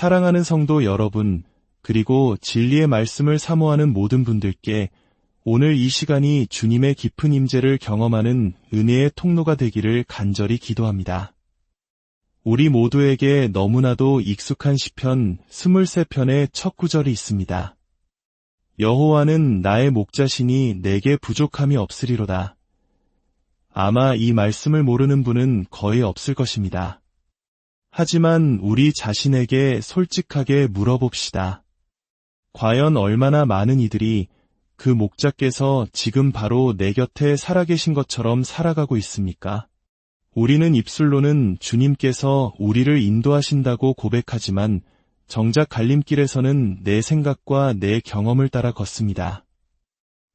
사랑하는 성도 여러분, 그리고 진리의 말씀을 사모하는 모든 분들께 오늘 이 시간이 주님의 깊은 임재를 경험하는 은혜의 통로가 되기를 간절히 기도합니다. 우리 모두에게 너무나도 익숙한 시편 23편의 첫 구절이 있습니다. 여호와는 나의 목자시니 내게 부족함이 없으리로다. 아마 이 말씀을 모르는 분은 거의 없을 것입니다. 하지만 우리 자신에게 솔직하게 물어봅시다. 과연 얼마나 많은 이들이 그 목자께서 지금 바로 내 곁에 살아계신 것처럼 살아가고 있습니까? 우리는 입술로는 주님께서 우리를 인도하신다고 고백하지만 정작 갈림길에서는 내 생각과 내 경험을 따라 걷습니다.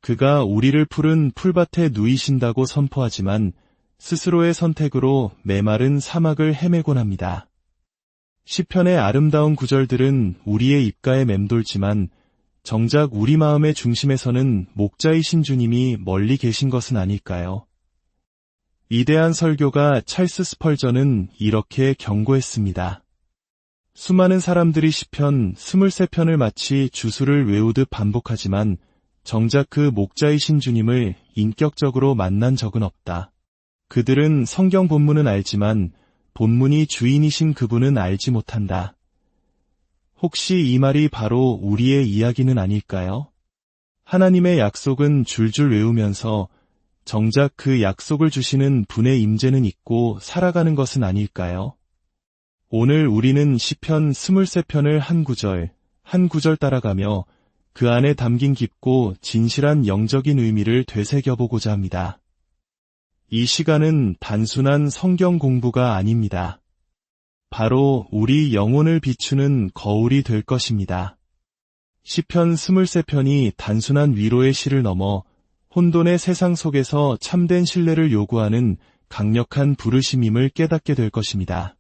그가 우리를 푸른 풀밭에 누이신다고 선포하지만 스스로의 선택으로 메마른 사막을 헤매곤 합니다. 시편의 아름다운 구절들은 우리의 입가에 맴돌지만 정작 우리 마음의 중심에서는 목자이신 주님이 멀리 계신 것은 아닐까요? 위대한 설교가 찰스 스펄전은 이렇게 경고했습니다. 수많은 사람들이 시편 23편을 마치 주수를 외우듯 반복하지만 정작 그 목자이신 주님을 인격적으로 만난 적은 없다. 그들은 성경 본문은 알지만 본문이 주인이신 그분은 알지 못한다. 혹시 이 말이 바로 우리의 이야기는 아닐까요? 하나님의 약속은 줄줄 외우면서 정작 그 약속을 주시는 분의 임재는 잊고 살아가는 것은 아닐까요? 오늘 우리는 시편 23편을 한 구절 따라가며 그 안에 담긴 깊고 진실한 영적인 의미를 되새겨보고자 합니다. 이 시간은 단순한 성경 공부가 아닙니다. 바로 우리 영혼을 비추는 거울이 될 것입니다. 시편 23편이 단순한 위로의 시를 넘어 혼돈의 세상 속에서 참된 신뢰를 요구하는 강력한 부르심임을 깨닫게 될 것입니다.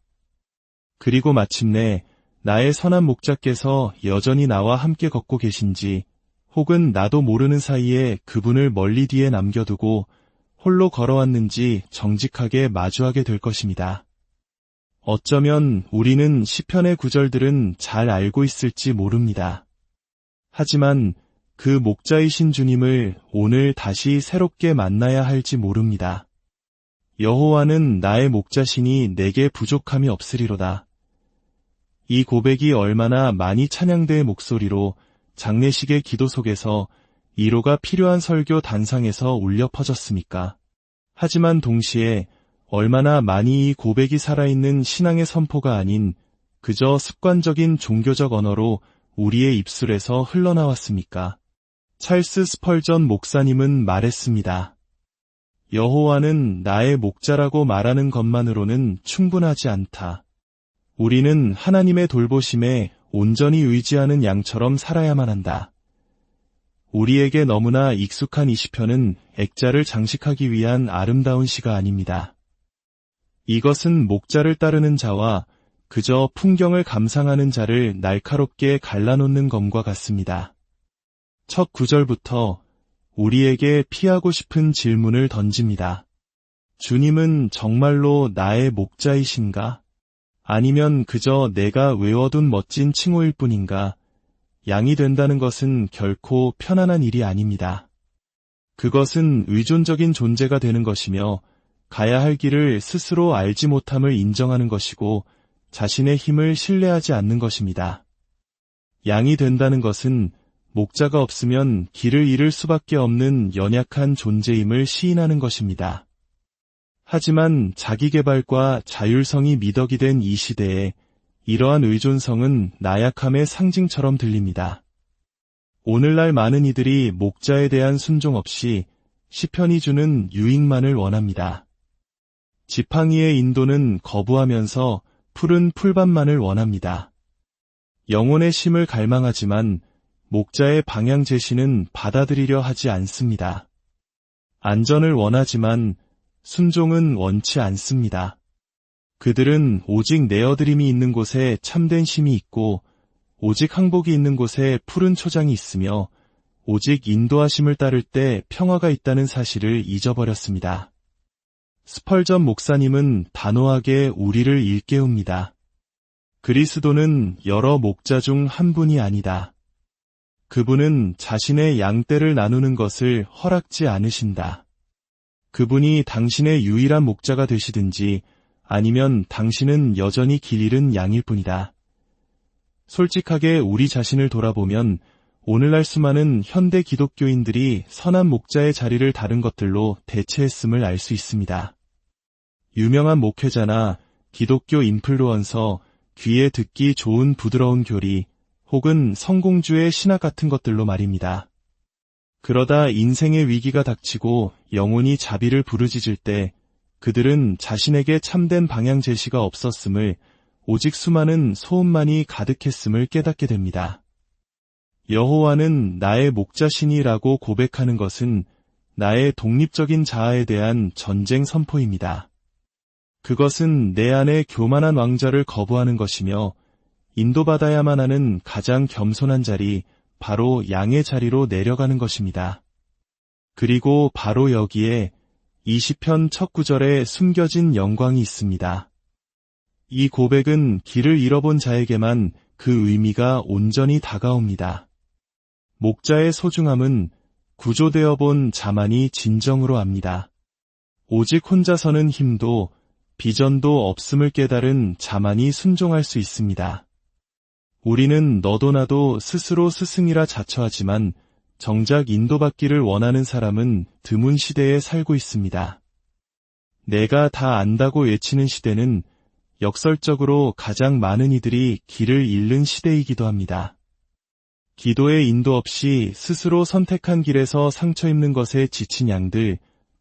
그리고 마침내 나의 선한 목자께서 여전히 나와 함께 걷고 계신지, 혹은 나도 모르는 사이에 그분을 멀리 뒤에 남겨두고 홀로 걸어왔는지 정직하게 마주하게 될 것입니다. 어쩌면 우리는 시편의 구절들은 잘 알고 있을지 모릅니다. 하지만 그 목자이신 주님을 오늘 다시 새롭게 만나야 할지 모릅니다. 여호와는 나의 목자시니 내게 부족함이 없으리로다. 이 고백이 얼마나 많이 찬양대의 목소리로 장례식의 기도 속에서 위로가 필요한 설교 단상에서 울려 퍼졌습니까? 하지만 동시에 얼마나 많이 이 고백이 살아있는 신앙의 선포가 아닌 그저 습관적인 종교적 언어로 우리의 입술에서 흘러나왔습니까? 찰스 스펄전 목사님은 말했습니다. 여호와는 나의 목자라고 말하는 것만으로는 충분하지 않다. 우리는 하나님의 돌보심에 온전히 의지하는 양처럼 살아야만 한다. 우리에게 너무나 익숙한 이 시편은 액자를 장식하기 위한 아름다운 시가 아닙니다. 이것은 목자를 따르는 자와 그저 풍경을 감상하는 자를 날카롭게 갈라놓는 검과 같습니다. 첫 구절부터 우리에게 피하고 싶은 질문을 던집니다. 주님은 정말로 나의 목자이신가? 아니면 그저 내가 외워둔 멋진 칭호일 뿐인가? 양이 된다는 것은 결코 편안한 일이 아닙니다. 그것은 의존적인 존재가 되는 것이며 가야 할 길을 스스로 알지 못함을 인정하는 것이고 자신의 힘을 신뢰하지 않는 것입니다. 양이 된다는 것은 목자가 없으면 길을 잃을 수밖에 없는 연약한 존재임을 시인하는 것입니다. 하지만 자기개발과 자율성이 미덕이 된 이 시대에 이러한 의존성은 나약함의 상징처럼 들립니다. 오늘날 많은 이들이 목자에 대한 순종 없이 시편이 주는 유익만을 원합니다. 지팡이의 인도는 거부하면서 푸른 풀밭만을 원합니다. 영혼의 쉼을 갈망하지만 목자의 방향 제시는 받아들이려 하지 않습니다. 안전을 원하지만 순종은 원치 않습니다. 그들은 오직 내어드림이 있는 곳에 참된 쉼이 있고 오직 항복이 있는 곳에 푸른 초장이 있으며 오직 인도하심을 따를 때 평화가 있다는 사실을 잊어버렸습니다. 스펄전 목사님은 단호하게 우리를 일깨웁니다. 그리스도는 여러 목자 중 한 분이 아니다. 그분은 자신의 양떼를 나누는 것을 허락지 않으신다. 그분이 당신의 유일한 목자가 되시든지 아니면 당신은 여전히 길 잃은 양일 뿐이다. 솔직하게 우리 자신을 돌아보면 오늘날 수많은 현대 기독교인들이 선한 목자의 자리를 다른 것들로 대체했음을 알 수 있습니다. 유명한 목회자나 기독교 인플루언서, 귀에 듣기 좋은 부드러운 교리, 혹은 성공주의 신학 같은 것들로 말입니다. 그러다 인생의 위기가 닥치고 영혼이 자비를 부르짖을 때 그들은 자신에게 참된 방향 제시가 없었음을, 오직 수많은 소음만이 가득했음을 깨닫게 됩니다. 여호와는 나의 목자시니라고 고백하는 것은 나의 독립적인 자아에 대한 전쟁 선포입니다. 그것은 내 안에 교만한 왕좌를 거부하는 것이며 인도받아야만 하는 가장 겸손한 자리, 바로 양의 자리로 내려가는 것입니다. 그리고 바로 여기에 20편 첫 구절에 숨겨진 영광이 있습니다. 이 고백은 길을 잃어본 자에게만 그 의미가 온전히 다가옵니다. 목자의 소중함은 구조되어 본 자만이 진정으로 압니다. 오직 혼자서는 힘도 비전도 없음을 깨달은 자만이 순종할 수 있습니다. 우리는 너도 나도 스스로 스승이라 자처하지만 정작 인도받기를 원하는 사람은 드문 시대에 살고 있습니다. 내가 다 안다고 외치는 시대는 역설적으로 가장 많은 이들이 길을 잃는 시대이기도 합니다. 기도의 인도 없이 스스로 선택한 길에서 상처 입는 것에 지친 양들,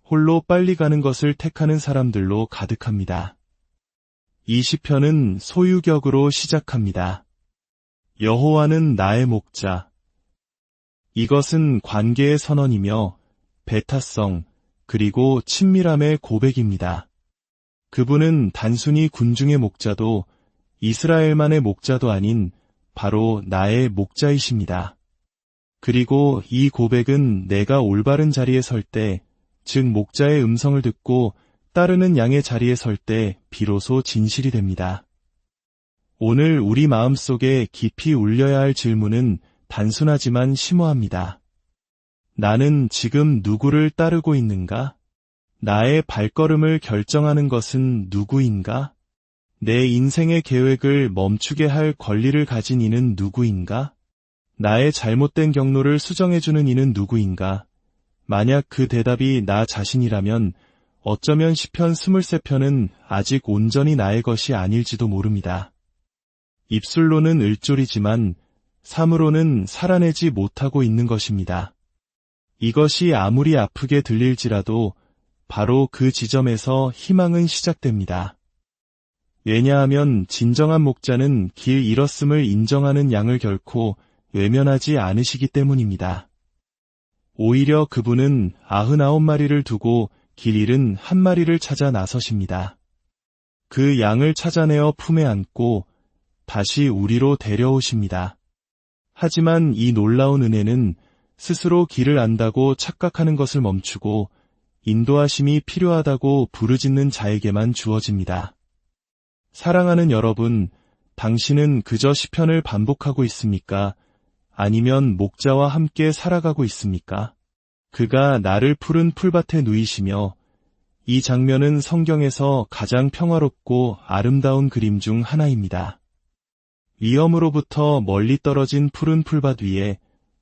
홀로 빨리 가는 것을 택하는 사람들로 가득합니다. 이 시편은 소유격으로 시작합니다. 여호와는 나의 목자. 이것은 관계의 선언이며 배타성, 그리고 친밀함의 고백입니다. 그분은 단순히 군중의 목자도 이스라엘만의 목자도 아닌 바로 나의 목자이십니다. 그리고 이 고백은 내가 올바른 자리에 설 때, 즉 목자의 음성을 듣고 따르는 양의 자리에 설 때 비로소 진실이 됩니다. 오늘 우리 마음속에 깊이 울려야 할 질문은 단순하지만 심오합니다. 나는 지금 누구를 따르고 있는가? 나의 발걸음을 결정하는 것은 누구인가? 내 인생의 계획을 멈추게 할 권리를 가진 이는 누구인가? 나의 잘못된 경로를 수정해주는 이는 누구인가? 만약 그 대답이 나 자신이라면 어쩌면 시편 23편은 아직 온전히 나의 것이 아닐지도 모릅니다. 입술로는 을조리지만 삶으로는 살아내지 못하고 있는 것입니다. 이것이 아무리 아프게 들릴지라도 바로 그 지점에서 희망은 시작됩니다. 왜냐하면 진정한 목자는 길 잃었음을 인정하는 양을 결코 외면하지 않으시기 때문입니다. 오히려 그분은 99마리를 두고 길 잃은 한 마리를 찾아 나서십니다. 그 양을 찾아내어 품에 안고 다시 우리로 데려오십니다. 하지만 이 놀라운 은혜는 스스로 길을 안다고 착각하는 것을 멈추고 인도하심이 필요하다고 부르짖는 자에게만 주어집니다. 사랑하는 여러분, 당신은 그저 시편을 반복하고 있습니까? 아니면 목자와 함께 살아가고 있습니까? 그가 나를 푸른 풀밭에 누이시며, 이 장면은 성경에서 가장 평화롭고 아름다운 그림 중 하나입니다. 위험으로부터 멀리 떨어진 푸른 풀밭 위에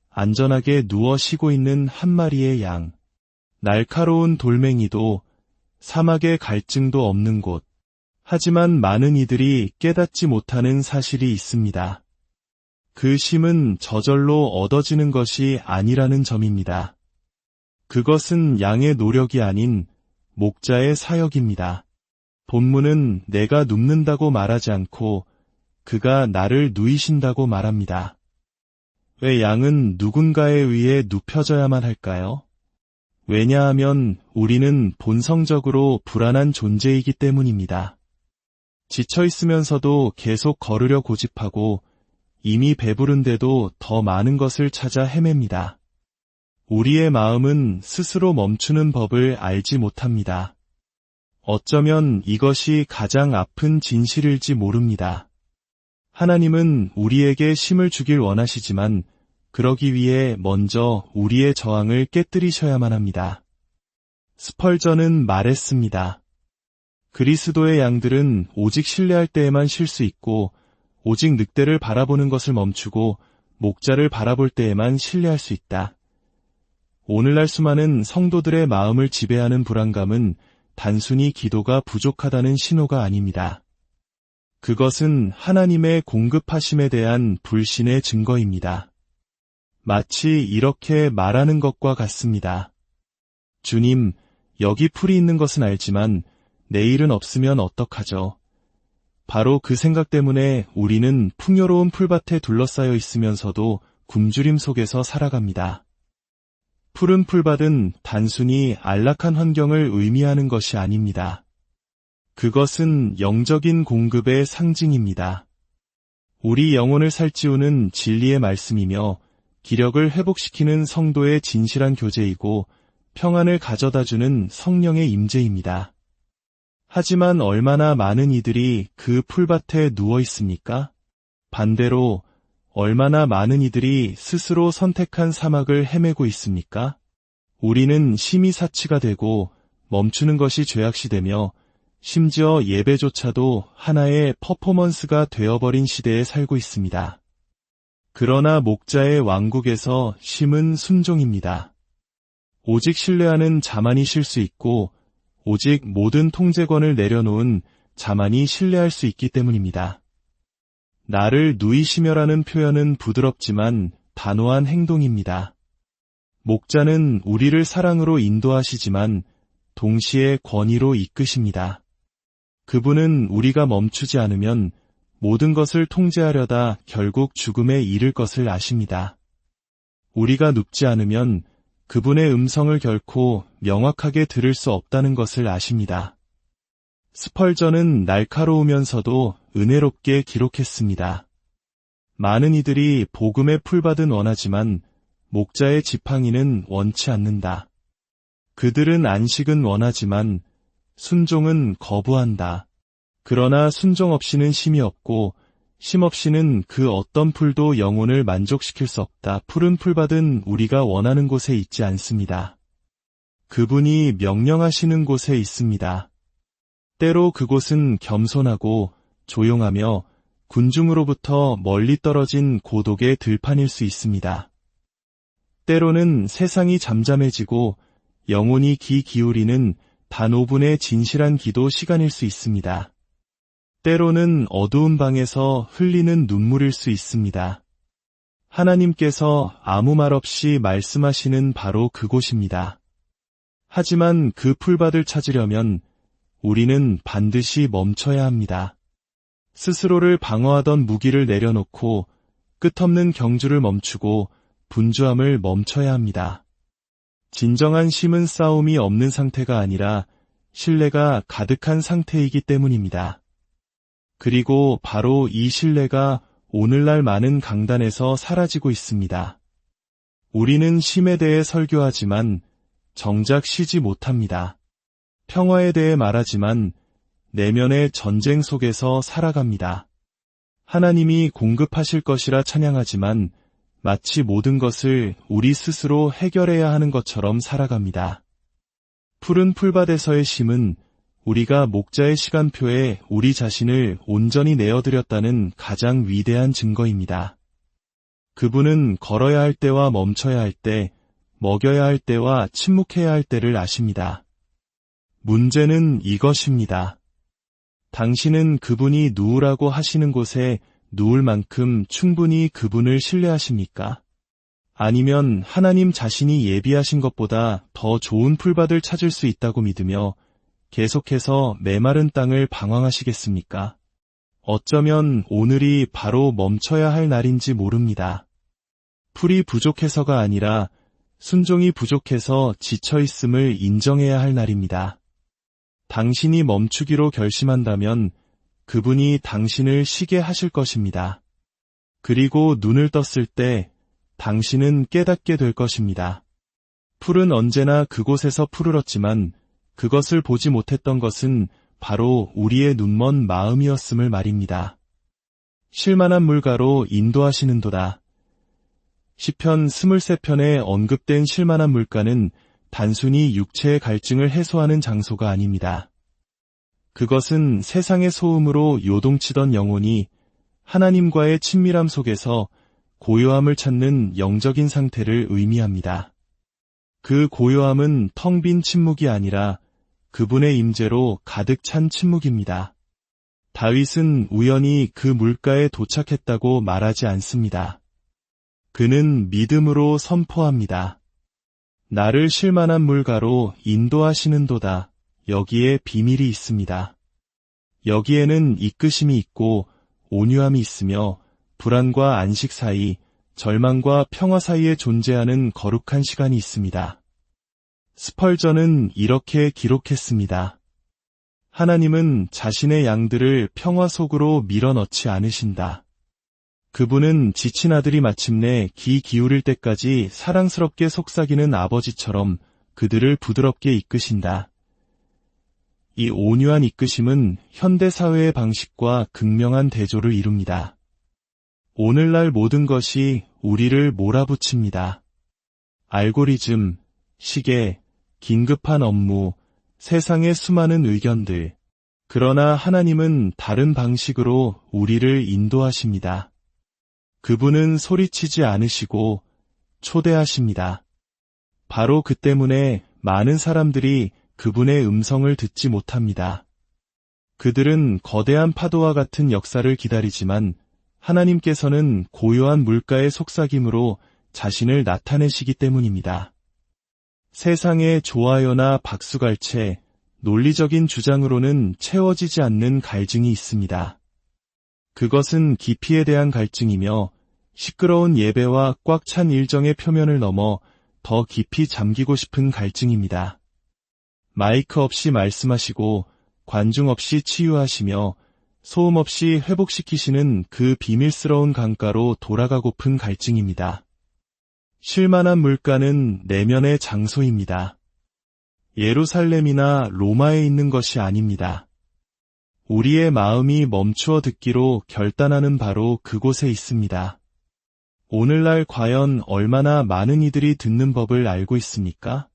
안전하게 누워 쉬고 있는 한 마리의 양. 날카로운 돌멩이도 사막의 갈증도 없는 곳. 하지만 많은 이들이 깨닫지 못하는 사실이 있습니다. 그 쉼은 저절로 얻어지는 것이 아니라는 점입니다. 그것은 양의 노력이 아닌 목자의 사역입니다. 본문은 내가 눕는다고 말하지 않고 그가 나를 누이신다고 말합니다. 왜 양은 누군가에 의해 눕혀져야만 할까요? 왜냐하면 우리는 본성적으로 불안한 존재이기 때문입니다. 지쳐 있으면서도 계속 걸으려 고집하고 이미 배부른데도 더 많은 것을 찾아 헤맵니다. 우리의 마음은 스스로 멈추는 법을 알지 못합니다. 어쩌면 이것이 가장 아픈 진실일지 모릅니다. 하나님은 우리에게 쉼을 주길 원하시지만 그러기 위해 먼저 우리의 저항을 깨뜨리셔야만 합니다. 스펄전은 말했습니다. 그리스도의 양들은 오직 신뢰할 때에만 쉴 수 있고 오직 늑대를 바라보는 것을 멈추고 목자를 바라볼 때에만 신뢰할 수 있다. 오늘날 수많은 성도들의 마음을 지배하는 불안감은 단순히 기도가 부족하다는 신호가 아닙니다. 그것은 하나님의 공급하심에 대한 불신의 증거입니다. 마치 이렇게 말하는 것과 같습니다. 주님, 여기 풀이 있는 것은 알지만 내일은 없으면 어떡하죠? 바로 그 생각 때문에 우리는 풍요로운 풀밭에 둘러싸여 있으면서도 굶주림 속에서 살아갑니다. 푸른 풀밭은 단순히 안락한 환경을 의미하는 것이 아닙니다. 그것은 영적인 공급의 상징입니다. 우리 영혼을 살찌우는 진리의 말씀이며 기력을 회복시키는 성도의 진실한 교제이고 평안을 가져다주는 성령의 임재입니다. 하지만 얼마나 많은 이들이 그 풀밭에 누워 있습니까? 반대로 얼마나 많은 이들이 스스로 선택한 사막을 헤매고 있습니까? 우리는 심히 사치가 되고 멈추는 것이 죄악시되며 심지어 예배조차도 하나의 퍼포먼스가 되어버린 시대에 살고 있습니다. 그러나 목자의 왕국에서 쉼은 순종입니다. 오직 신뢰하는 자만이 쉴 수 있고 오직 모든 통제권을 내려놓은 자만이 신뢰할 수 있기 때문입니다. 나를 누이 심여라는 표현은 부드럽지만 단호한 행동입니다. 목자는 우리를 사랑으로 인도하시지만 동시에 권위로 이끄십니다. 그분은 우리가 멈추지 않으면 모든 것을 통제하려다 결국 죽음에 이를 것을 아십니다. 우리가 눕지 않으면 그분의 음성을 결코 명확하게 들을 수 없다는 것을 아십니다. 스펄전은 날카로우면서도 은혜롭게 기록했습니다. 많은 이들이 복음의 풀밭은 원하지만 목자의 지팡이는 원치 않는다. 그들은 안식은 원하지만 순종은 거부한다. 그러나 순종 없이는 쉼이 없고 쉼 없이는 그 어떤 풀도 영혼을 만족시킬 수 없다. 푸른 풀밭은 우리가 원하는 곳에 있지 않습니다. 그분이 명령하시는 곳에 있습니다. 때로 그곳은 겸손하고 조용하며 군중으로부터 멀리 떨어진 고독의 들판일 수 있습니다. 때로는 세상이 잠잠해지고 영혼이 귀 기울이는 단 5분의 진실한 기도 시간일 수 있습니다. 때로는 어두운 방에서 흘리는 눈물일 수 있습니다. 하나님께서 아무 말 없이 말씀하시는 바로 그곳입니다. 하지만 그 풀밭을 찾으려면 우리는 반드시 멈춰야 합니다. 스스로를 방어하던 무기를 내려놓고 끝없는 경주를 멈추고 분주함을 멈춰야 합니다. 진정한 쉼은 싸움이 없는 상태가 아니라 신뢰가 가득한 상태이기 때문입니다. 그리고 바로 이 신뢰가 오늘날 많은 강단에서 사라지고 있습니다. 우리는 쉼에 대해 설교하지만 정작 쉬지 못합니다. 평화에 대해 말하지만 내면의 전쟁 속에서 살아갑니다. 하나님이 공급하실 것이라 찬양하지만 마치 모든 것을 우리 스스로 해결해야 하는 것처럼 살아갑니다. 푸른 풀밭에서의 쉼은 우리가 목자의 시간표에 우리 자신을 온전히 내어드렸다는 가장 위대한 증거입니다. 그분은 걸어야 할 때와 멈춰야 할 때, 먹여야 할 때와 침묵해야 할 때를 아십니다. 문제는 이것입니다. 당신은 그분이 누우라고 하시는 곳에 누울 만큼 충분히 그분을 신뢰하십니까? 아니면 하나님 자신이 예비하신 것보다 더 좋은 풀밭을 찾을 수 있다고 믿으며 계속해서 메마른 땅을 방황하시겠습니까? 어쩌면 오늘이 바로 멈춰야 할 날인지 모릅니다. 풀이 부족해서가 아니라 순종이 부족해서 지쳐있음을 인정해야 할 날입니다. 당신이 멈추기로 결심한다면 그분이 당신을 쉬게 하실 것입니다. 그리고 눈을 떴을 때 당신은 깨닫게 될 것입니다. 풀은 언제나 그곳에서 푸르렀지만 그것을 보지 못했던 것은 바로 우리의 눈먼 마음이었음을 말입니다. 쉴만한 물가로 인도하시는도다. 시편 23편에 언급된 쉴만한 물가는 단순히 육체의 갈증을 해소하는 장소가 아닙니다. 그것은 세상의 소음으로 요동치던 영혼이 하나님과의 친밀함 속에서 고요함을 찾는 영적인 상태를 의미합니다. 그 고요함은 텅 빈 침묵이 아니라 그분의 임재로 가득 찬 침묵입니다. 다윗은 우연히 그 물가에 도착했다고 말하지 않습니다. 그는 믿음으로 선포합니다. 나를 쉴만한 물가로 인도하시는도다. 여기에 비밀이 있습니다. 여기에는 이끄심이 있고 온유함이 있으며 불안과 안식 사이, 절망과 평화 사이에 존재하는 거룩한 시간이 있습니다. 스펄전은 이렇게 기록했습니다. 하나님은 자신의 양들을 평화 속으로 밀어넣지 않으신다. 그분은 지친 아들이 마침내 귀 기울일 때까지 사랑스럽게 속삭이는 아버지처럼 그들을 부드럽게 이끄신다. 이 온유한 이끄심은 현대사회의 방식과 극명한 대조를 이룹니다. 오늘날 모든 것이 우리를 몰아붙입니다. 알고리즘, 시계, 긴급한 업무, 세상의 수많은 의견들. 그러나 하나님은 다른 방식으로 우리를 인도하십니다. 그분은 소리치지 않으시고 초대하십니다. 바로 그 때문에 많은 사람들이 그분의 음성을 듣지 못합니다. 그들은 거대한 파도와 같은 역사를 기다리지만 하나님께서는 고요한 물가의 속삭임으로 자신을 나타내시기 때문입니다. 세상의 좋아요나 박수갈채, 논리적인 주장으로는 채워지지 않는 갈증이 있습니다. 그것은 깊이에 대한 갈증이며 시끄러운 예배와 꽉 찬 일정의 표면을 넘어 더 깊이 잠기고 싶은 갈증입니다. 마이크 없이 말씀하시고 관중 없이 치유하시며 소음 없이 회복시키시는 그 비밀스러운 강가로 돌아가고픈 갈증입니다. 쉴만한 물가는 내면의 장소입니다. 예루살렘이나 로마에 있는 것이 아닙니다. 우리의 마음이 멈추어 듣기로 결단하는 바로 그곳에 있습니다. 오늘날 과연 얼마나 많은 이들이 듣는 법을 알고 있습니까?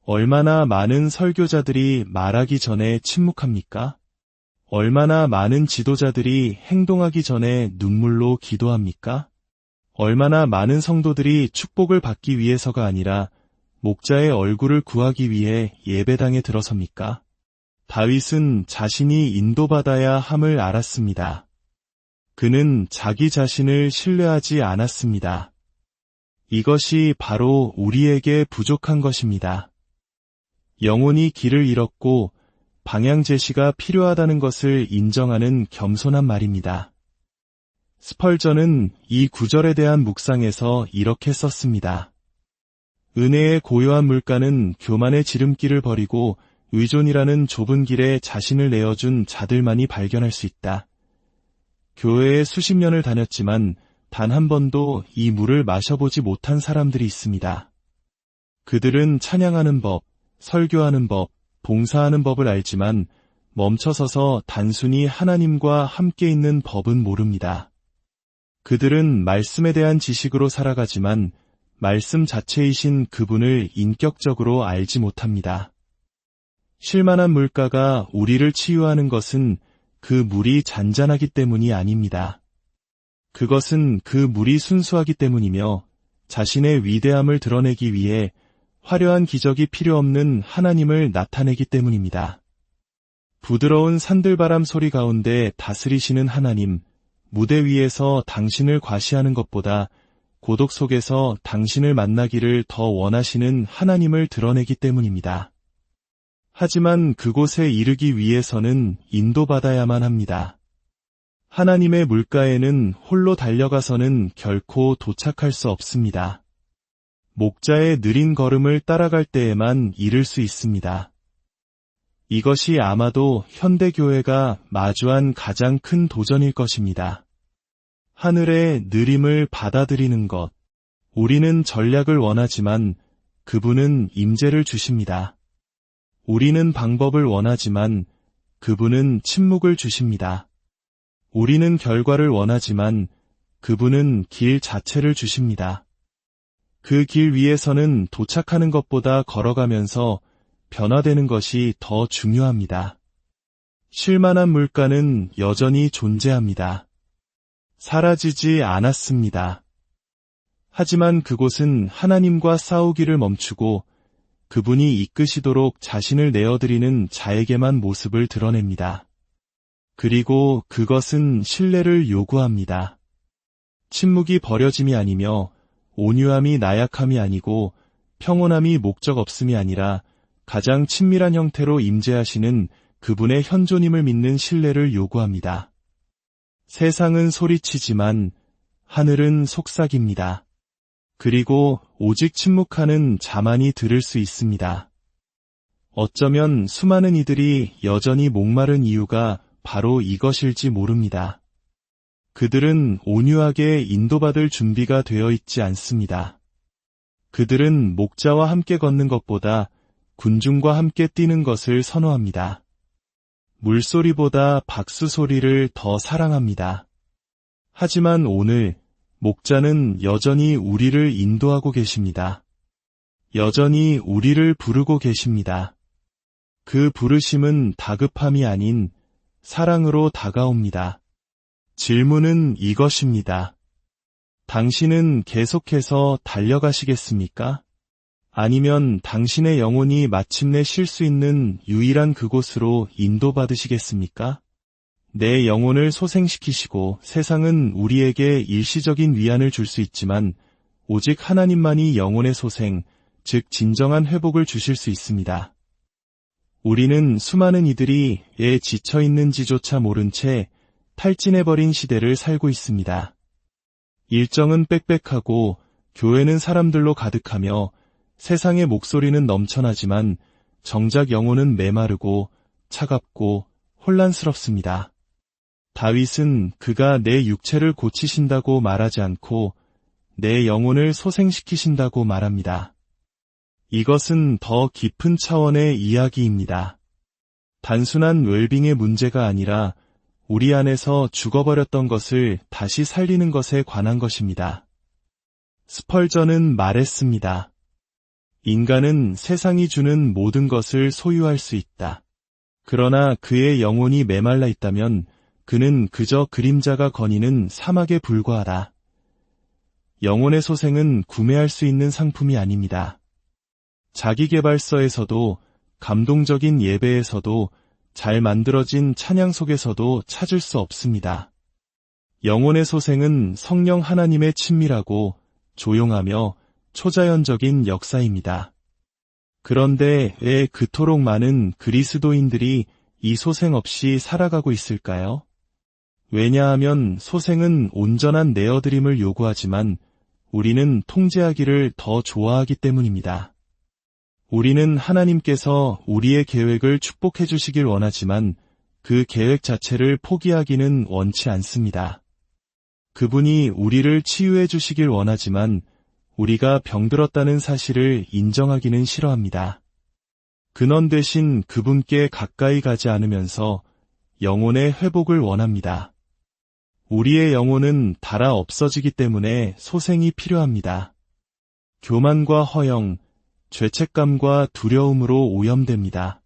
얼마나 많은 설교자들이 말하기 전에 침묵합니까? 얼마나 많은 지도자들이 행동하기 전에 눈물로 기도합니까? 얼마나 많은 성도들이 축복을 받기 위해서가 아니라 목자의 얼굴을 구하기 위해 예배당에 들어섭니까? 다윗은 자신이 인도받아야 함을 알았습니다. 그는 자기 자신을 신뢰하지 않았습니다. 이것이 바로 우리에게 부족한 것입니다. 영혼이 길을 잃었고 방향 제시가 필요하다는 것을 인정하는 겸손한 말입니다. 스펄전은 이 구절에 대한 묵상에서 이렇게 썼습니다. 은혜의 고요한 물가는 교만의 지름길을 버리고 의존이라는 좁은 길에 자신을 내어준 자들만이 발견할 수 있다. 교회에 수십 년을 다녔지만 단 한 번도 이 물을 마셔보지 못한 사람들이 있습니다. 그들은 찬양하는 법, 설교하는 법, 봉사하는 법을 알지만 멈춰서서 단순히 하나님과 함께 있는 법은 모릅니다. 그들은 말씀에 대한 지식으로 살아가지만 말씀 자체이신 그분을 인격적으로 알지 못합니다. 쉴만한 물가가 우리를 치유하는 것은 그 물이 잔잔하기 때문이 아닙니다. 그것은 그 물이 순수하기 때문이며 자신의 위대함을 드러내기 위해 화려한 기적이 필요 없는 하나님을 나타내기 때문입니다. 부드러운 산들바람 소리 가운데 다스리시는 하나님, 무대 위에서 당신을 과시하는 것보다 고독 속에서 당신을 만나기를 더 원하시는 하나님을 드러내기 때문입니다. 하지만 그곳에 이르기 위해서는 인도받아야만 합니다. 하나님의 물가에는 홀로 달려가서는 결코 도착할 수 없습니다. 목자의 느린 걸음을 따라갈 때에만 이를 수 있습니다. 이것이 아마도 현대교회가 마주한 가장 큰 도전일 것입니다. 하늘의 느림을 받아들이는 것. 우리는 전략을 원하지만 그분은 임재를 주십니다. 우리는 방법을 원하지만 그분은 침묵을 주십니다. 우리는 결과를 원하지만 그분은 길 자체를 주십니다. 그 길 위에서는 도착하는 것보다 걸어가면서 변화되는 것이 더 중요합니다. 쉴만한 물가는 여전히 존재합니다. 사라지지 않았습니다. 하지만 그곳은 하나님과 싸우기를 멈추고 그분이 이끄시도록 자신을 내어드리는 자에게만 모습을 드러냅니다. 그리고 그것은 신뢰를 요구합니다. 침묵이 버려짐이 아니며 온유함이 나약함이 아니고 평온함이 목적 없음이 아니라 가장 친밀한 형태로 임재하시는 그분의 현존임을 믿는 신뢰를 요구합니다. 세상은 소리치지만 하늘은 속삭입니다. 그리고 오직 침묵하는 자만이 들을 수 있습니다. 어쩌면 수많은 이들이 여전히 목마른 이유가 바로 이것일지 모릅니다. 그들은 온유하게 인도받을 준비가 되어 있지 않습니다. 그들은 목자와 함께 걷는 것보다 군중과 함께 뛰는 것을 선호합니다. 물소리보다 박수 소리를 더 사랑합니다. 하지만 오늘 목자는 여전히 우리를 인도하고 계십니다. 여전히 우리를 부르고 계십니다. 그 부르심은 다급함이 아닌 사랑으로 다가옵니다. 질문은 이것입니다. 당신은 계속해서 달려가시겠습니까? 아니면 당신의 영혼이 마침내 쉴 수 있는 유일한 그곳으로 인도받으시겠습니까? 내 영혼을 소생시키시고 세상은 우리에게 일시적인 위안을 줄 수 있지만 오직 하나님만이 영혼의 소생, 즉 진정한 회복을 주실 수 있습니다. 우리는 수많은 이들이 왜 지쳐 있는지조차 모른 채 탈진해버린 시대를 살고 있습니다. 일정은 빽빽하고 교회는 사람들로 가득하며 세상의 목소리는 넘쳐나지만 정작 영혼은 메마르고 차갑고 혼란스럽습니다. 다윗은 그가 내 육체를 고치신다고 말하지 않고 내 영혼을 소생시키신다고 말합니다. 이것은 더 깊은 차원의 이야기입니다. 단순한 웰빙의 문제가 아니라 우리 안에서 죽어버렸던 것을 다시 살리는 것에 관한 것입니다. 스펄전은 말했습니다. 인간은 세상이 주는 모든 것을 소유할 수 있다. 그러나 그의 영혼이 메말라 있다면 그는 그저 그림자가 거니는 사막에 불과하다. 영혼의 소생은 구매할 수 있는 상품이 아닙니다. 자기계발서에서도 감동적인 예배에서도 잘 만들어진 찬양 속에서도 찾을 수 없습니다. 영혼의 소생은 성령 하나님의 친밀하고 조용하며 초자연적인 역사입니다. 그런데 왜 그토록 많은 그리스도인들이 이 소생 없이 살아가고 있을까요? 왜냐하면 소생은 온전한 내어드림을 요구하지만 우리는 통제하기를 더 좋아하기 때문입니다. 우리는 하나님께서 우리의 계획을 축복해 주시길 원하지만 그 계획 자체를 포기하기는 원치 않습니다. 그분이 우리를 치유해 주시길 원하지만 우리가 병들었다는 사실을 인정하기는 싫어합니다. 근원 대신 그분께 가까이 가지 않으면서 영혼의 회복을 원합니다. 우리의 영혼은 닳아 없어지기 때문에 소생이 필요합니다. 교만과 허영, 죄책감과 두려움으로 오염됩니다.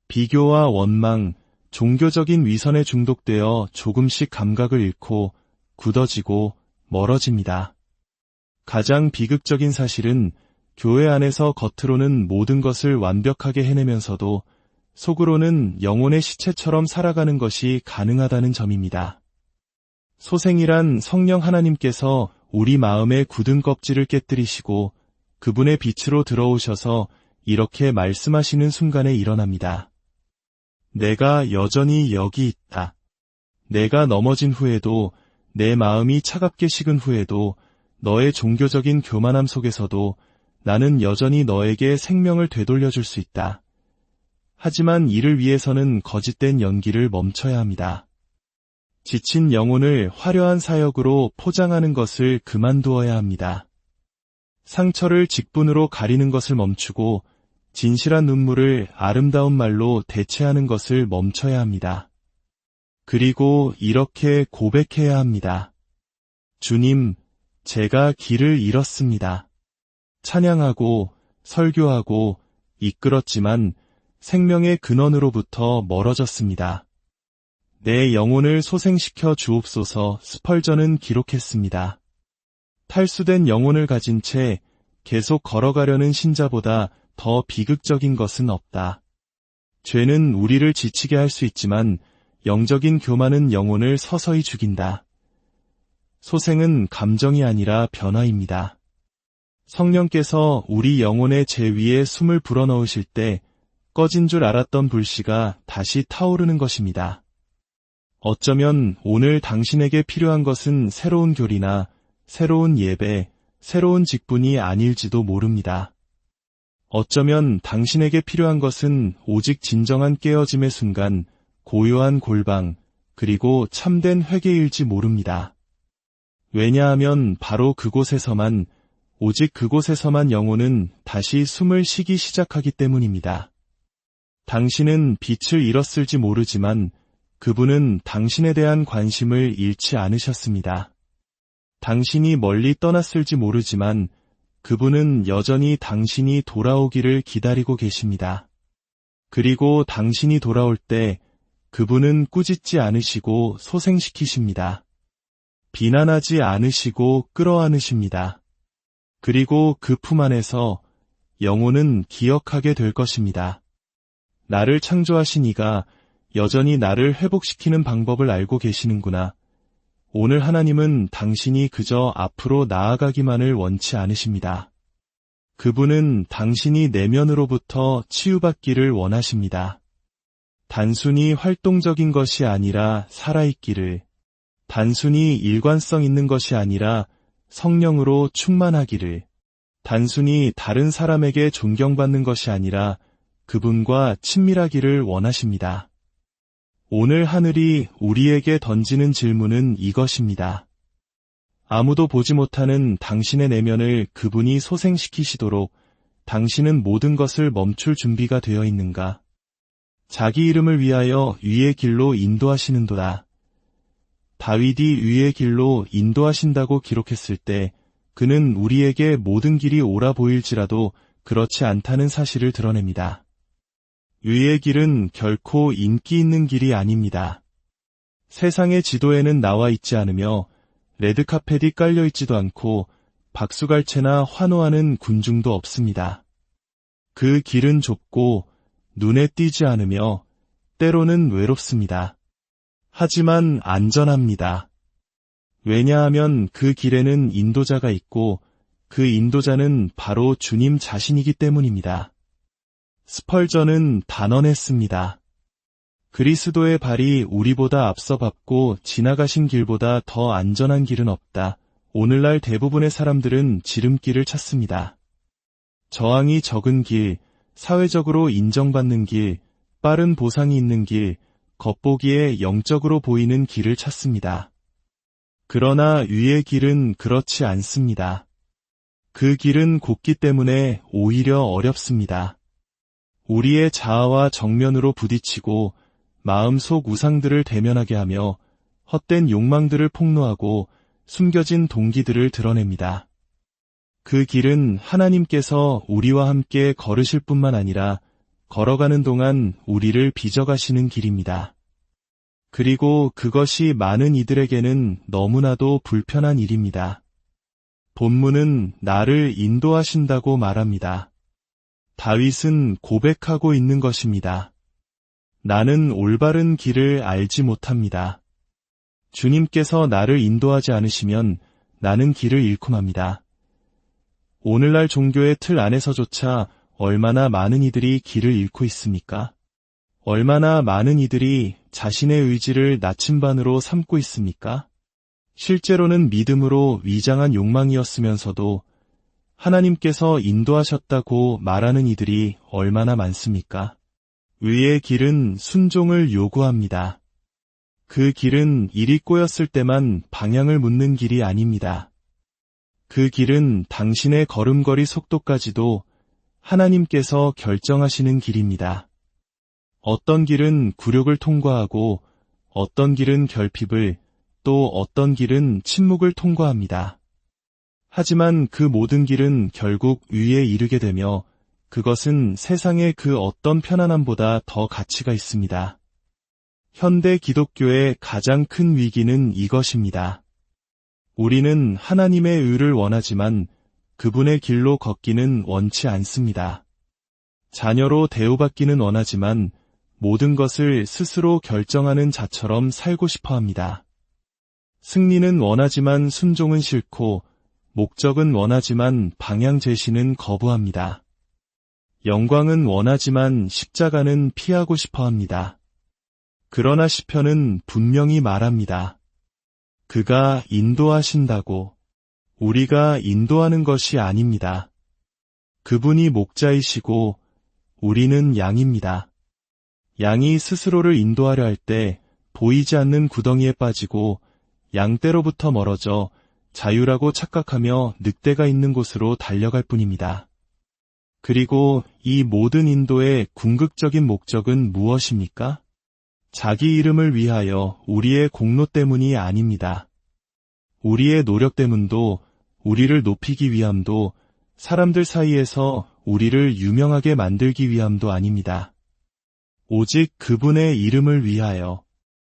비교와 원망, 종교적인 위선에 중독되어 조금씩 감각을 잃고 굳어지고 멀어집니다. 가장 비극적인 사실은 교회 안에서 겉으로는 모든 것을 완벽하게 해내면서도 속으로는 영혼의 시체처럼 살아가는 것이 가능하다는 점입니다. 소생이란 성령 하나님께서 우리 마음의 굳은 껍질을 깨뜨리시고 그분의 빛으로 들어오셔서 이렇게 말씀하시는 순간에 일어납니다. 내가 여전히 여기 있다. 내가 넘어진 후에도 내 마음이 차갑게 식은 후에도 너의 종교적인 교만함 속에서도 나는 여전히 너에게 생명을 되돌려줄 수 있다. 하지만 이를 위해서는 거짓된 연기를 멈춰야 합니다. 지친 영혼을 화려한 사역으로 포장하는 것을 그만두어야 합니다. 상처를 직분으로 가리는 것을 멈추고 진실한 눈물을 아름다운 말로 대체하는 것을 멈춰야 합니다. 그리고 이렇게 고백해야 합니다. 주님, 제가 길을 잃었습니다. 찬양하고 설교하고 이끌었지만 생명의 근원으로부터 멀어졌습니다. 내 영혼을 소생시켜 주옵소서. 스펄전은 기록했습니다. 탈수된 영혼을 가진 채 계속 걸어가려는 신자보다 더 비극적인 것은 없다. 죄는 우리를 지치게 할 수 있지만 영적인 교만은 영혼을 서서히 죽인다. 소생은 감정이 아니라 변화입니다. 성령께서 우리 영혼의 재 위에 숨을 불어넣으실 때 꺼진 줄 알았던 불씨가 다시 타오르는 것입니다. 어쩌면 오늘 당신에게 필요한 것은 새로운 교리나 새로운 예배, 새로운 직분이 아닐지도 모릅니다. 어쩌면 당신에게 필요한 것은 오직 진정한 깨어짐의 순간, 고요한 골방, 그리고 참된 회개일지 모릅니다. 왜냐하면 바로 그곳에서만, 오직 그곳에서만 영혼은 다시 숨을 쉬기 시작하기 때문입니다. 당신은 빛을 잃었을지 모르지만 그분은 당신에 대한 관심을 잃지 않으셨습니다. 당신이 멀리 떠났을지 모르지만 그분은 여전히 당신이 돌아오기를 기다리고 계십니다. 그리고 당신이 돌아올 때 그분은 꾸짖지 않으시고 소생시키십니다. 비난하지 않으시고 끌어안으십니다. 그리고 그 품 안에서 영혼은 기억하게 될 것입니다. 나를 창조하신 이가 여전히 나를 회복시키는 방법을 알고 계시는구나. 오늘 하나님은 당신이 그저 앞으로 나아가기만을 원치 않으십니다. 그분은 당신이 내면으로부터 치유받기를 원하십니다. 단순히 활동적인 것이 아니라 살아있기를, 단순히 일관성 있는 것이 아니라 성령으로 충만하기를, 단순히 다른 사람에게 존경받는 것이 아니라 그분과 친밀하기를 원하십니다. 오늘 하늘이 우리에게 던지는 질문은 이것입니다. 아무도 보지 못하는 당신의 내면을 그분이 소생시키시도록 당신은 모든 것을 멈출 준비가 되어 있는가? 자기 이름을 위하여 위의 길로 인도하시는도다. 다윗이 위의 길로 인도하신다고 기록했을 때 그는 우리에게 모든 길이 옳아 보일지라도 그렇지 않다는 사실을 드러냅니다. 위의 길은 결코 인기 있는 길이 아닙니다. 세상의 지도에는 나와 있지 않으며 레드카펫이 깔려 있지도 않고 박수갈채나 환호하는 군중도 없습니다. 그 길은 좁고 눈에 띄지 않으며 때로는 외롭습니다. 하지만 안전합니다. 왜냐하면 그 길에는 인도자가 있고 그 인도자는 바로 주님 자신이기 때문입니다. 스펄전은 단언했습니다. 그리스도의 발이 우리보다 앞서 밟고 지나가신 길보다 더 안전한 길은 없다. 오늘날 대부분의 사람들은 지름길을 찾습니다. 저항이 적은 길, 사회적으로 인정받는 길, 빠른 보상이 있는 길, 겉보기에 영적으로 보이는 길을 찾습니다. 그러나 위의 길은 그렇지 않습니다. 그 길은 곱기 때문에 오히려 어렵습니다. 우리의 자아와 정면으로 부딪히고 마음속 우상들을 대면하게 하며 헛된 욕망들을 폭로하고 숨겨진 동기들을 드러냅니다. 그 길은 하나님께서 우리와 함께 걸으실 뿐만 아니라 걸어가는 동안 우리를 빚어가시는 길입니다. 그리고 그것이 많은 이들에게는 너무나도 불편한 일입니다. 본문은 나를 인도하신다고 말합니다. 다윗은 고백하고 있는 것입니다. 나는 올바른 길을 알지 못합니다. 주님께서 나를 인도하지 않으시면 나는 길을 잃고 맙니다. 오늘날 종교의 틀 안에서조차 얼마나 많은 이들이 길을 잃고 있습니까? 얼마나 많은 이들이 자신의 의지를 나침반으로 삼고 있습니까? 실제로는 믿음으로 위장한 욕망이었으면서도 하나님께서 인도하셨다고 말하는 이들이 얼마나 많습니까? 의의 길은 순종을 요구합니다. 그 길은 일이 꼬였을 때만 방향을 묻는 길이 아닙니다. 그 길은 당신의 걸음걸이 속도까지도 하나님께서 결정하시는 길입니다. 어떤 길은 굴욕을 통과하고 어떤 길은 결핍을, 또 어떤 길은 침묵을 통과합니다. 하지만 그 모든 길은 결국 위에 이르게 되며 그것은 세상의 그 어떤 편안함보다 더 가치가 있습니다. 현대 기독교의 가장 큰 위기는 이것입니다. 우리는 하나님의 의를 원하지만 그분의 길로 걷기는 원치 않습니다. 자녀로 대우받기는 원하지만 모든 것을 스스로 결정하는 자처럼 살고 싶어 합니다. 승리는 원하지만 순종은 싫고 목적은 원하지만 방향 제시는 거부합니다. 영광은 원하지만 십자가는 피하고 싶어 합니다. 그러나 시편은 분명히 말합니다. 그가 인도하신다고. 우리가 인도하는 것이 아닙니다. 그분이 목자이시고 우리는 양입니다. 양이 스스로를 인도하려 할 때 보이지 않는 구덩이에 빠지고 양떼로부터 멀어져 자유라고 착각하며 늑대가 있는 곳으로 달려갈 뿐입니다. 그리고 이 모든 인도의 궁극적인 목적은 무엇입니까? 자기 이름을 위하여 우리의 공로 때문이 아닙니다. 우리의 노력 때문도, 우리를 높이기 위함도, 사람들 사이에서 우리를 유명하게 만들기 위함도 아닙니다. 오직 그분의 이름을 위하여.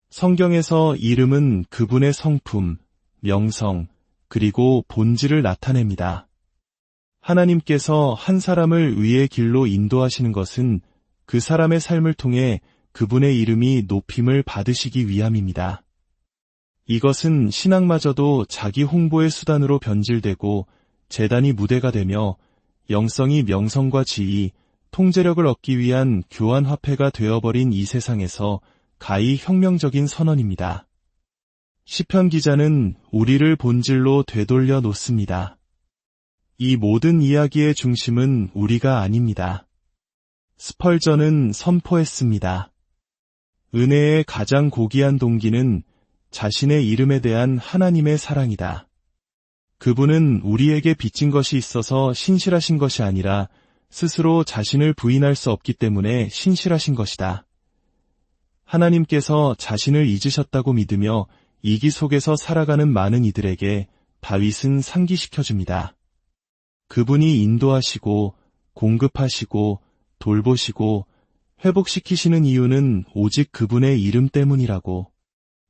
성경에서 이름은 그분의 성품, 명성, 그리고 본질을 나타냅니다. 하나님께서 한 사람을 의의 길로 인도하시는 것은 그 사람의 삶을 통해 그분의 이름이 높임을 받으시기 위함입니다. 이것은 신앙마저도 자기 홍보의 수단으로 변질되고 재단이 무대가 되며 영성이 명성과 지위, 통제력을 얻기 위한 교환화폐가 되어버린 이 세상에서 가히 혁명적인 선언입니다. 시편 기자는 우리를 본질로 되돌려 놓습니다. 이 모든 이야기의 중심은 우리가 아닙니다. 스펄전은 선포했습니다. 은혜의 가장 고귀한 동기는 자신의 이름에 대한 하나님의 사랑이다. 그분은 우리에게 빚진 것이 있어서 신실하신 것이 아니라 스스로 자신을 부인할 수 없기 때문에 신실하신 것이다. 하나님께서 자신을 잊으셨다고 믿으며 이기 속에서 살아가는 많은 이들에게 다윗은 상기시켜줍니다. 그분이 인도하시고 공급하시고 돌보시고 회복시키시는 이유는 오직 그분의 이름 때문이라고.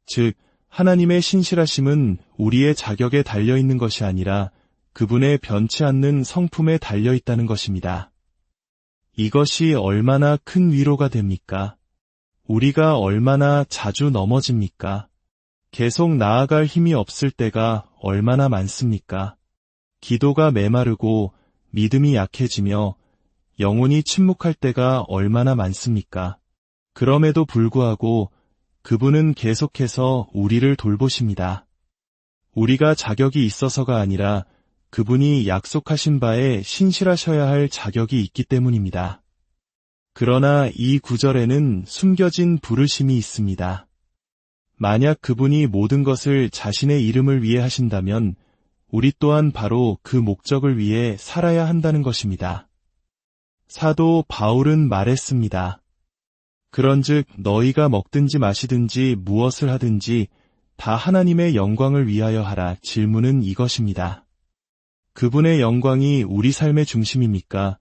즉, 하나님의 신실하심은 우리의 자격에 달려있는 것이 아니라 그분의 변치 않는 성품에 달려있다는 것입니다. 이것이 얼마나 큰 위로가 됩니까? 우리가 얼마나 자주 넘어집니까? 계속 나아갈 힘이 없을 때가 얼마나 많습니까? 기도가 메마르고 믿음이 약해지며 영혼이 침묵할 때가 얼마나 많습니까? 그럼에도 불구하고 그분은 계속해서 우리를 돌보십니다. 우리가 자격이 있어서가 아니라 그분이 약속하신 바에 신실하셔야 할 자격이 있기 때문입니다. 그러나 이 구절에는 숨겨진 부르심이 있습니다. 만약 그분이 모든 것을 자신의 이름을 위해 하신다면 우리 또한 바로 그 목적을 위해 살아야 한다는 것입니다. 사도 바울은 말했습니다. 그런즉 너희가 먹든지 마시든지 무엇을 하든지 다 하나님의 영광을 위하여 하라. 질문은 이것입니다. 그분의 영광이 우리 삶의 중심입니까?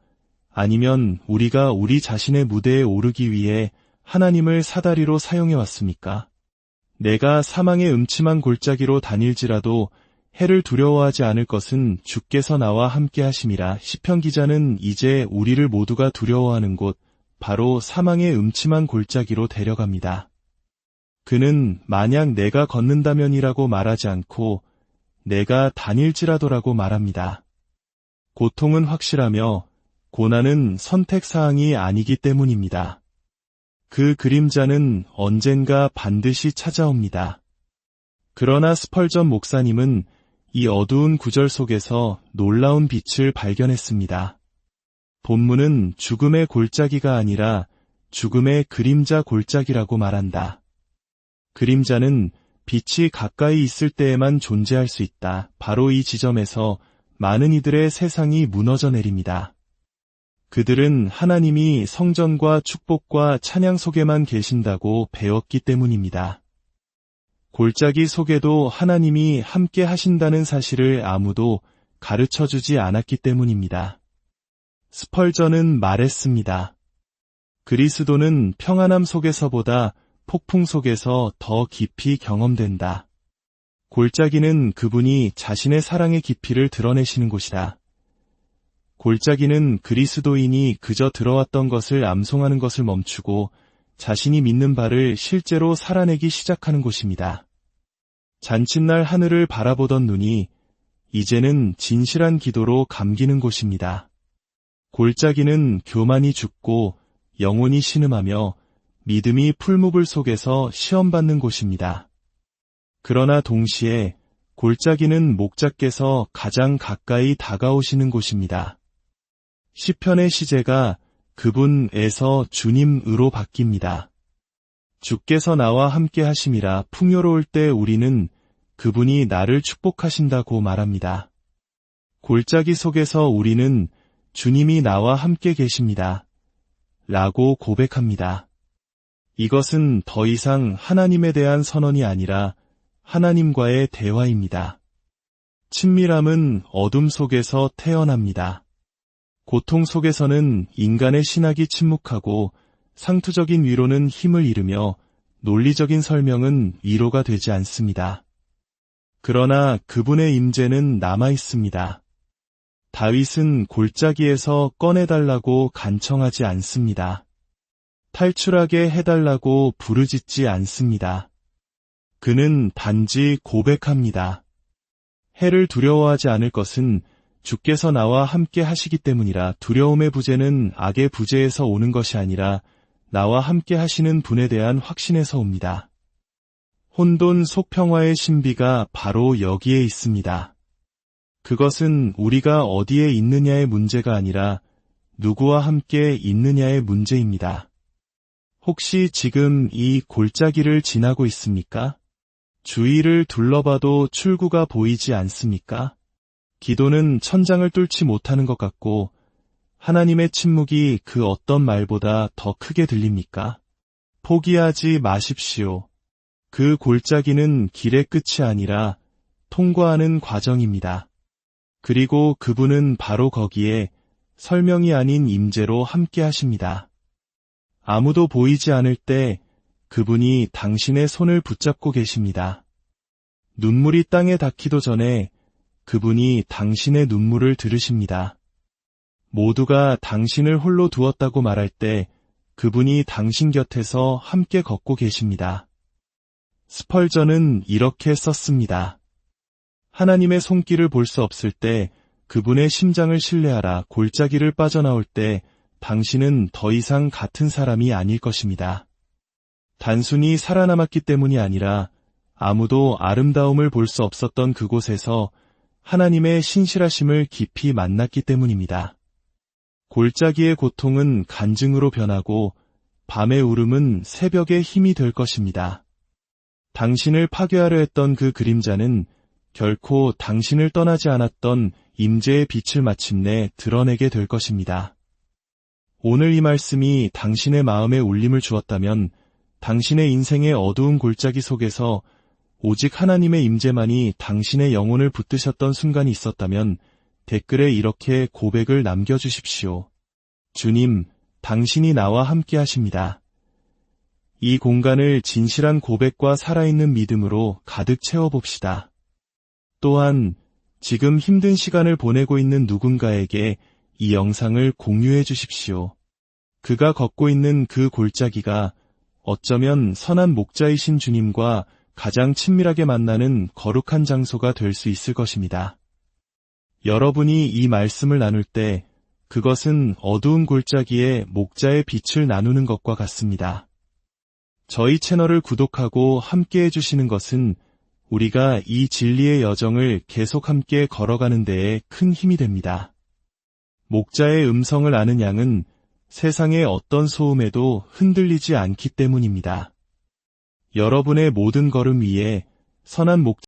아니면 우리가 우리 자신의 무대에 오르기 위해 하나님을 사다리로 사용해 왔습니까? 내가 사망의 음침한 골짜기로 다닐지라도 해를 두려워하지 않을 것은 주께서 나와 함께 하심이라. 시편 기자는 이제 우리를 모두가 두려워하는 곳, 바로 사망의 음침한 골짜기로 데려갑니다. 그는 만약 내가 걷는다면이라고 말하지 않고 내가 다닐지라도라고 말합니다. 고통은 확실하며 고난은 선택사항이 아니기 때문입니다. 그 그림자는 언젠가 반드시 찾아옵니다. 그러나 스펄전 목사님은 이 어두운 구절 속에서 놀라운 빛을 발견했습니다. 본문은 죽음의 골짜기가 아니라 죽음의 그림자 골짜기라고 말한다. 그림자는 빛이 가까이 있을 때에만 존재할 수 있다. 바로 이 지점에서 많은 이들의 세상이 무너져 내립니다. 그들은 하나님이 성전과 축복과 찬양 속에만 계신다고 배웠기 때문입니다. 골짜기 속에도 하나님이 함께 하신다는 사실을 아무도 가르쳐주지 않았기 때문입니다. 스펄전은 말했습니다. 그리스도는 평안함 속에서보다 폭풍 속에서 더 깊이 경험된다. 골짜기는 그분이 자신의 사랑의 깊이를 드러내시는 곳이다. 골짜기는 그리스도인이 그저 들어왔던 것을 암송하는 것을 멈추고 자신이 믿는 바를 실제로 살아내기 시작하는 곳입니다. 잔칫날 하늘을 바라보던 눈이 이제는 진실한 기도로 감기는 곳입니다. 골짜기는 교만이 죽고 영혼이 신음하며 믿음이 풀무불 속에서 시험받는 곳입니다. 그러나 동시에 골짜기는 목자께서 가장 가까이 다가오시는 곳입니다. 시편의 시제가 그분에서 주님으로 바뀝니다. 주께서 나와 함께 하심이라 풍요로울 때 우리는 그분이 나를 축복하신다고 말합니다. 골짜기 속에서 우리는 주님이 나와 함께 계십니다. 라고 고백합니다. 이것은 더 이상 하나님에 대한 선언이 아니라 하나님과의 대화입니다. 친밀함은 어둠 속에서 태어납니다. 고통 속에서는 인간의 신학이 침묵하고 상투적인 위로는 힘을 잃으며 논리적인 설명은 위로가 되지 않습니다. 그러나 그분의 임재는 남아 있습니다. 다윗은 골짜기에서 꺼내달라고 간청하지 않습니다. 탈출하게 해달라고 부르짖지 않습니다. 그는 단지 고백합니다. 해를 두려워하지 않을 것은 주께서 나와 함께 하시기 때문이라. 두려움의 부재는 악의 부재에서 오는 것이 아니라 나와 함께 하시는 분에 대한 확신에서 옵니다. 혼돈 속 평화의 신비가 바로 여기에 있습니다. 그것은 우리가 어디에 있느냐의 문제가 아니라 누구와 함께 있느냐의 문제입니다. 혹시 지금 이 골짜기를 지나고 있습니까? 주위를 둘러봐도 출구가 보이지 않습니까? 기도는 천장을 뚫지 못하는 것 같고 하나님의 침묵이 그 어떤 말보다 더 크게 들립니까? 포기하지 마십시오. 그 골짜기는 길의 끝이 아니라 통과하는 과정입니다. 그리고 그분은 바로 거기에 설명이 아닌 임재로 함께 하십니다. 아무도 보이지 않을 때 그분이 당신의 손을 붙잡고 계십니다. 눈물이 땅에 닿기도 전에 그분이 당신의 눈물을 들으십니다. 모두가 당신을 홀로 두었다고 말할 때 그분이 당신 곁에서 함께 걷고 계십니다. 스펄전은 이렇게 썼습니다. 하나님의 손길을 볼 수 없을 때 그분의 심장을 신뢰하라. 골짜기를 빠져나올 때 당신은 더 이상 같은 사람이 아닐 것입니다. 단순히 살아남았기 때문이 아니라 아무도 아름다움을 볼 수 없었던 그곳에서 하나님의 신실하심을 깊이 만났기 때문입니다. 골짜기의 고통은 간증으로 변하고 밤의 울음은 새벽의 힘이 될 것입니다. 당신을 파괴하려 했던 그 그림자는 결코 당신을 떠나지 않았던 임재의 빛을 마침내 드러내게 될 것입니다. 오늘 이 말씀이 당신의 마음에 울림을 주었다면 당신의 인생의 어두운 골짜기 속에서 오직 하나님의 임재만이 당신의 영혼을 붙드셨던 순간이 있었다면 댓글에 이렇게 고백을 남겨주십시오. 주님, 당신이 나와 함께 하십니다. 이 공간을 진실한 고백과 살아있는 믿음으로 가득 채워봅시다. 또한 지금 힘든 시간을 보내고 있는 누군가에게 이 영상을 공유해 주십시오. 그가 걷고 있는 그 골짜기가 어쩌면 선한 목자이신 주님과 가장 친밀하게 만나는 거룩한 장소가 될 수 있을 것입니다. 여러분이 이 말씀을 나눌 때 그것은 어두운 골짜기에 목자의 빛을 나누는 것과 같습니다. 저희 채널을 구독하고 함께 해주시는 것은 우리가 이 진리의 여정을 계속 함께 걸어가는 데에 큰 힘이 됩니다. 목자의 음성을 아는 양은 세상의 어떤 소음에도 흔들리지 않기 때문입니다. 여러분의 모든 걸음 위에 선한 목자